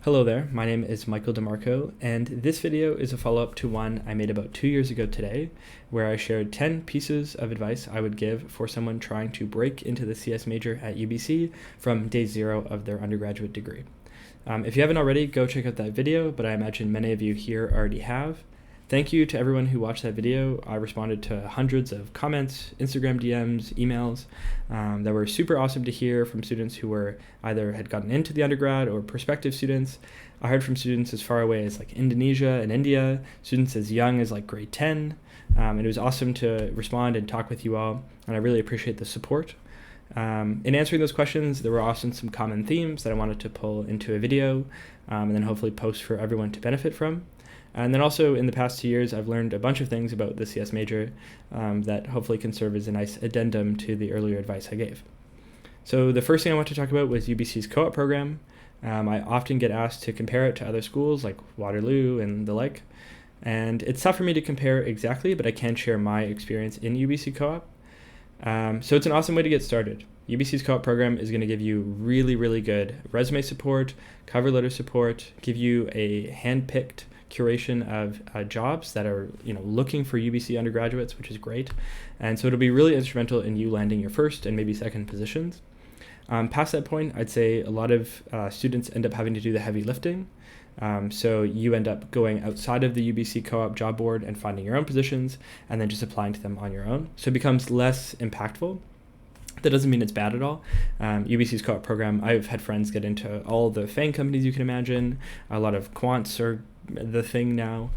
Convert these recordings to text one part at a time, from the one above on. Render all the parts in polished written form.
Hello there, my name is Michael DeMarco, and this video is a follow-up to one I made about 2 years ago today, where I shared 10 pieces of advice I would give for someone trying to break into the CS major at UBC from day zero of their undergraduate degree. If you haven't already, go check out that video, but I imagine many of you here already have. Thank you to everyone who watched that video. I responded to hundreds of comments, Instagram DMs, emails that were super awesome to hear from students who were either had gotten into the undergrad or prospective students. I heard from students as far away as like Indonesia and India, students as young as like grade 10. And it was awesome to respond and talk with you all, and I really appreciate the support. In answering those questions, there were also some common themes that I wanted to pull into a video and then hopefully post for everyone to benefit from. And then also in the past 2 years, I've learned a bunch of things about the CS major that hopefully can serve as a nice addendum to the earlier advice I gave. So the first thing I want to talk about was UBC's co-op program. I often get asked to compare it to other schools like Waterloo and the like. And it's tough for me to compare exactly, but I can share my experience in UBC co-op. So it's an awesome way to get started. UBC's co-op program is going to give you really, really good resume support, cover letter support, give you a hand-picked curation of jobs that are looking for UBC undergraduates, which is great. And so it'll be really instrumental in you landing your first and maybe second positions. Past that point, I'd say a lot of students end up having to do the heavy lifting. So you end up going outside of the UBC co-op job board and finding your own positions and then just applying to them on your own. So it becomes less impactful. That doesn't mean it's bad at all. UBC's co-op program, I've had friends get into all the FANG companies you can imagine. A lot of quants are the thing now.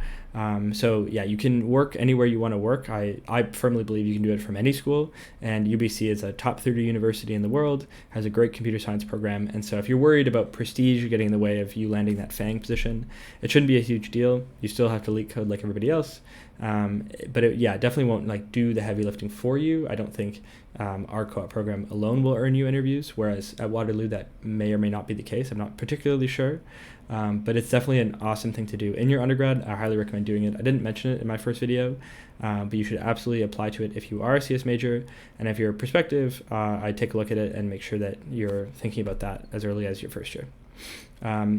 So yeah, you can work anywhere you want to work. I firmly believe you can do it from any school, and UBC is a top 30 university in the world, has a great computer science program, and so if you're worried about prestige getting in the way of you landing that FANG position, it shouldn't be a huge deal. You still have to leak code like everybody else, but it definitely won't do the heavy lifting for you. I don't think our co-op program alone will earn you interviews, whereas at Waterloo that may or may not be the case. I'm not particularly sure. But it's definitely an awesome thing to do in your undergrad. I highly recommend doing it. I didn't mention it in my first video, but you should absolutely apply to it if you are a CS major. And if you're a prospective, I'd take a look at it and make sure that you're thinking about that as early as your first year.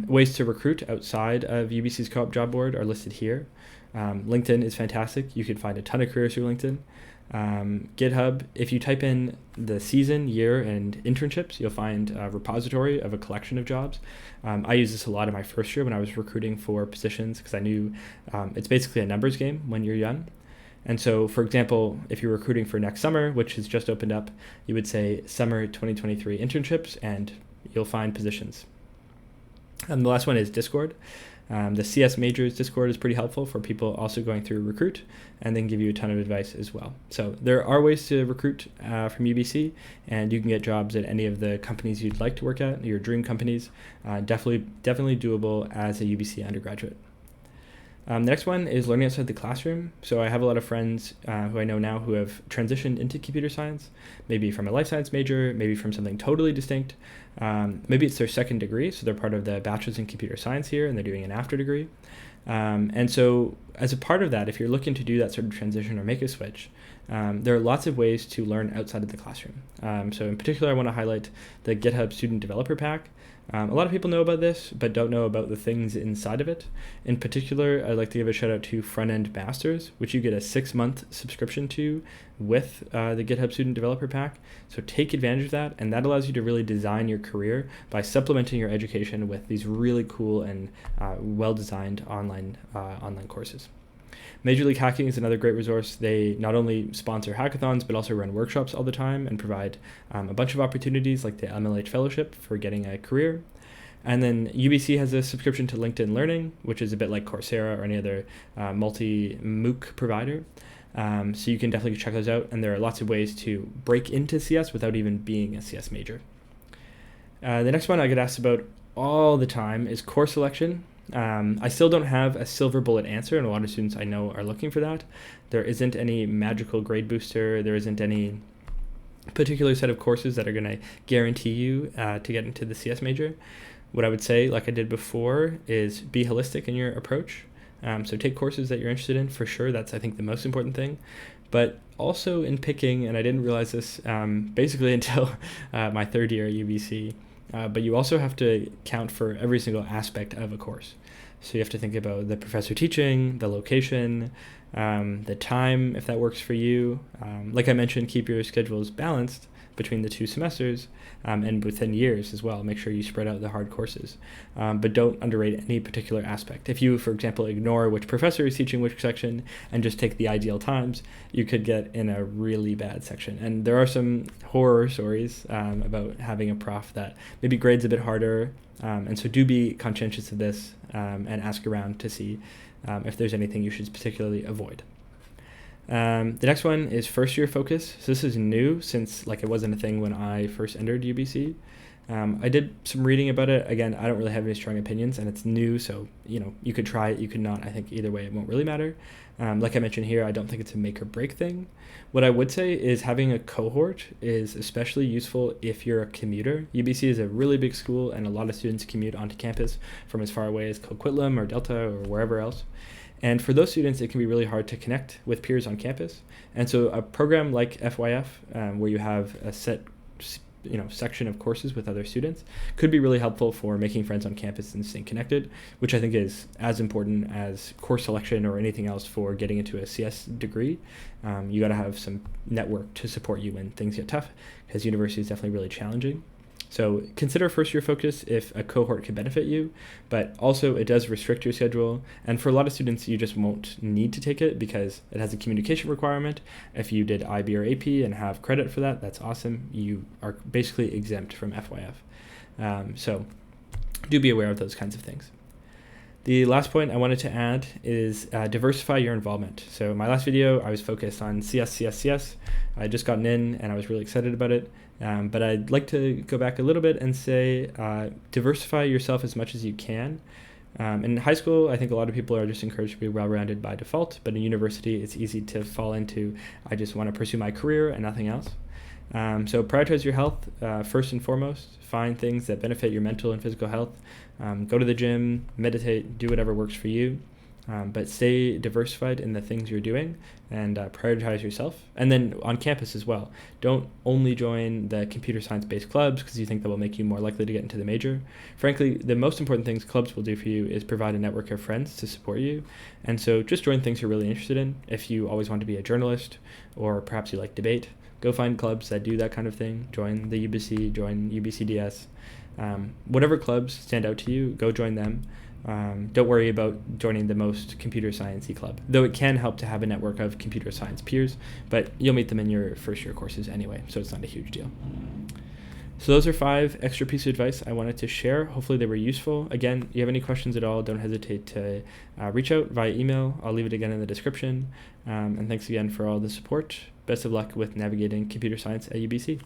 Ways to recruit outside of UBC's co-op job board are listed here. LinkedIn is fantastic. You can find a ton of careers through LinkedIn. GitHub, if you type in the season, year, and internships, you'll find a repository of a collection of jobs. I used this a lot in my first year when I was recruiting for positions because I knew it's basically a numbers game when you're young. And so, for example, if you're recruiting for next summer, which has just opened up, you would say summer 2023 internships, and you'll find positions. And the last one is Discord. The CS Majors Discord is pretty helpful for people also going through Recruit, and then give you a ton of advice as well. So there are ways to recruit from UBC, and you can get jobs at any of the companies you'd like to work at, your dream companies. Definitely doable as a UBC undergraduate. The next one is learning outside the classroom. So I have a lot of friends who I know now who have transitioned into computer science, maybe from a life science major, maybe from something totally distinct. Maybe it's their second degree, so they're part of the bachelor's in computer science here, and they're doing an after degree. And so as a part of that, if you're looking to do that sort of transition or make a switch, there are lots of ways to learn outside of the classroom. So in particular, I want to highlight the GitHub Student Developer Pack. A lot of people know about this, but don't know about the things inside of it. In particular, I'd like to give a shout out to Front-End Masters, which you get a 6-month subscription to with the GitHub Student Developer Pack. So take advantage of that, and that allows you to really design your career by supplementing your education with these really cool and well-designed online courses. Major League Hacking is another great resource. They not only sponsor hackathons, but also run workshops all the time and provide a bunch of opportunities like the MLH Fellowship for getting a career. And then UBC has a subscription to LinkedIn Learning, which is a bit like Coursera or any other multi-MOOC provider. So you can definitely check those out. And there are lots of ways to break into CS without even being a CS major. The next one I get asked about all the time is course selection. I still don't have a silver bullet answer, and a lot of students I know are looking for that. There isn't any magical grade booster. There isn't any particular set of courses that are going to guarantee you to get into the CS major. What I would say, like I did before, is be holistic in your approach. So take courses that you're interested in, for sure. That's, I think, the most important thing. But also in picking, and I didn't realize this basically until my third year at UBC, but you also have to count for every single aspect of a course. So you have to think about the professor teaching, the location, the time, if that works for you. Like I mentioned, keep your schedules balanced between the 2 semesters and within years as well. Make sure you spread out the hard courses, but don't underrate any particular aspect. If you, for example, ignore which professor is teaching which section and just take the ideal times, you could get in a really bad section. And there are some horror stories about having a prof that maybe grades a bit harder, and so do be conscientious of this and ask around to see if there's anything you should particularly avoid. The next one is first year focus. So this is new since it wasn't a thing when I first entered UBC. I did some reading about it. Again, I don't really have any strong opinions and it's new. So, you could try it, you could not. I think either way, it won't really matter. Like I mentioned here, I don't think it's a make or break thing. What I would say is having a cohort is especially useful if you're a commuter. UBC is a really big school and a lot of students commute onto campus from as far away as Coquitlam or Delta or wherever else. And for those students, it can be really hard to connect with peers on campus. And so a program like FYF, where you have a set section of courses with other students, could be really helpful for making friends on campus and staying connected, which I think is as important as course selection or anything else for getting into a CS degree. You got to have some network to support you when things get tough, because university is definitely really challenging. So consider first year focus if a cohort can benefit you, but also it does restrict your schedule. And for a lot of students, you just won't need to take it because it has a communication requirement. If you did IB or AP and have credit for that, that's awesome. You are basically exempt from FYF. So do be aware of those kinds of things. The last point I wanted to add is diversify your involvement. So my last video, I was focused on CS. I had just gotten in and I was really excited about it. But I'd like to go back a little bit and say diversify yourself as much as you can. In high school, I think a lot of people are just encouraged to be well-rounded by default, but in university, it's easy to fall into, I just want to pursue my career and nothing else. So prioritize your health first and foremost. Find things that benefit your mental and physical health. Go to the gym, meditate, do whatever works for you. But stay diversified in the things you're doing and prioritize yourself. And then on campus as well, don't only join the computer science-based clubs because you think that will make you more likely to get into the major. Frankly, the most important things clubs will do for you is provide a network of friends to support you. And so just join things you're really interested in. If you always want to be a journalist or perhaps you like debate, go find clubs that do that kind of thing. Join the UBC, join UBCDS. Whatever clubs stand out to you, go join them. Don't worry about joining the most computer science-y club, though it can help to have a network of computer science peers, but you'll meet them in your first year courses anyway, so it's not a huge deal. So those are 5 extra pieces of advice I wanted to share. Hopefully they were useful. Again, you have any questions at all, don't hesitate to reach out via email. I'll leave it again in the description. And thanks again for all the support. Best of luck with navigating computer science at UBC.